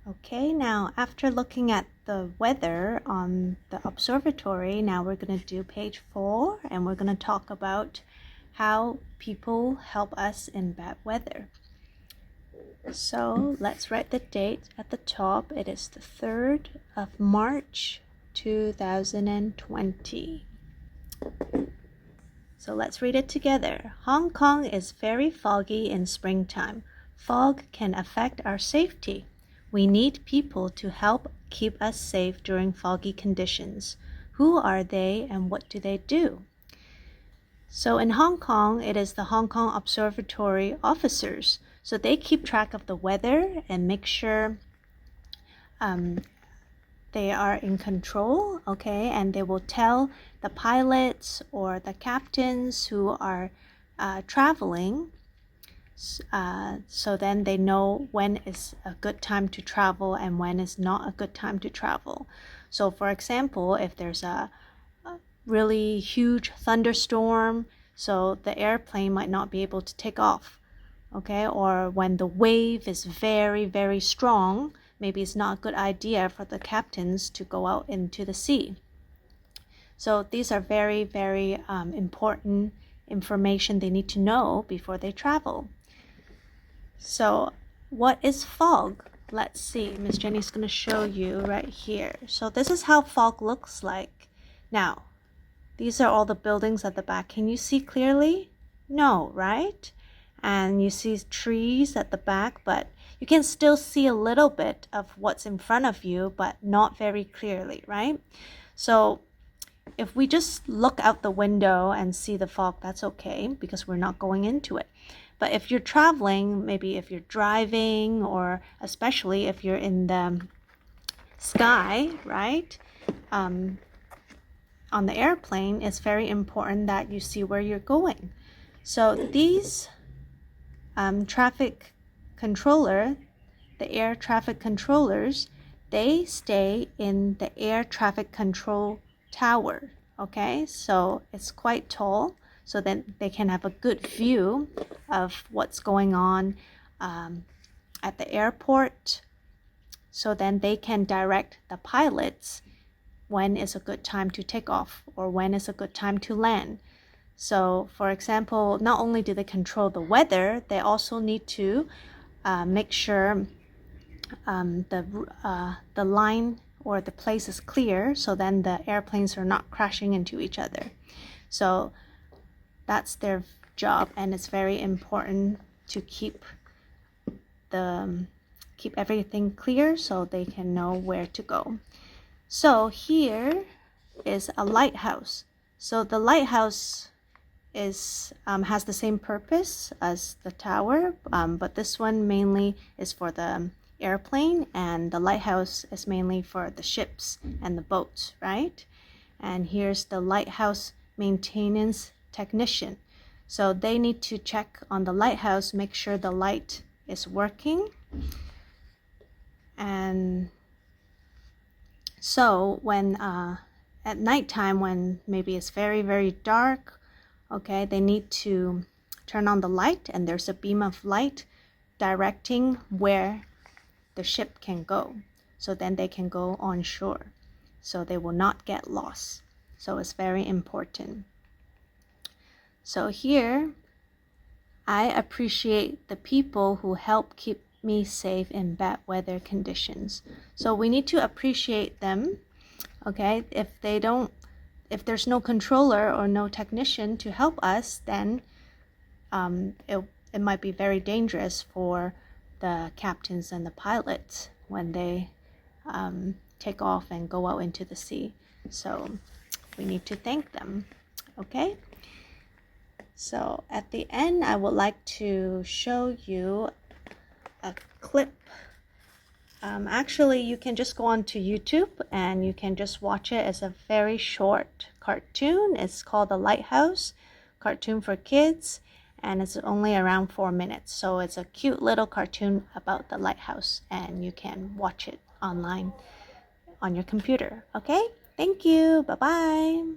Okay, now after looking at the weather on the observatory, now we're going to do page 4 and we're going to talk about how people help us in bad weather. So let's write the date at the top. It is the 3rd of March 2020. So let's read it together. Hong Kong is very foggy in springtime. Fog can affect our safety. We need people to help keep us safe during foggy conditions. Who are they and what do they do? So in Hong Kong, it is the Hong Kong Observatory officers. So they keep track of the weather and make sure they are in control, okay? And they will tell the pilots or the captains who are traveling, so then they know when is a good time to travel and when is not a good time to travel. So for example, if there's a really huge thunderstorm, so the airplane might not be able to take off, okay? Or when the wave is very, very strong, maybe it's not a good idea for the captains to go out into the sea. So these are very, very important information they need to know before they travel. So what is fog? Let's see. Miss Jenny's going to show you right here. So this is how fog looks like. Now, these are all the buildings at the back. Can you see clearly? No, right? And you see trees at the back, but you can still see a little bit of what's in front of you, but not very clearly, right? So if we just look out the window and see the fog, that's okay because we're not going into it. But if you're traveling, maybe if you're driving, or especially if you're in the sky, right? On the airplane, it's very important that you see where you're going. So these traffic controller, the air traffic controllers, they stay in the air traffic control tower, okay? So it's quite tall, so then they can have a good view of what's going on at the airport. So then they can direct the pilots when is a good time to take off or when is a good time to land. So for example, not only do they control the weather, they also need to make sure the line or the place is clear, so then the airplanes are not crashing into each other. So that's their job, and it's very important to keep everything clear so they can know where to go. So here is a lighthouse. So the lighthouse is has the same purpose as the tower, but this one mainly is for the airplane, and the lighthouse is mainly for the ships and the boats, right? And here's the lighthouse maintenance technician. So they need to check on the lighthouse, make sure the light is working. And so when at nighttime, when maybe it's very, very dark, okay, they need to turn on the light, and there's a beam of light directing where the ship can go. So then they can go on shore. So they will not get lost. So it's very important. So here, I appreciate the people who help keep me safe in bad weather conditions. So we need to appreciate them, okay? If there's no controller or no technician to help us, then it might be very dangerous for the captains and the pilots when they take off and go out into the sea. So we need to thank them, okay? So at the end, I would like to show you a clip. Actually, you can just go on to YouTube and you can just watch it as a very short cartoon. It's called The Lighthouse, cartoon for kids, and it's only around 4 minutes. So it's a cute little cartoon about the lighthouse, and you can watch it online on your computer. Okay? Thank you. Bye-bye.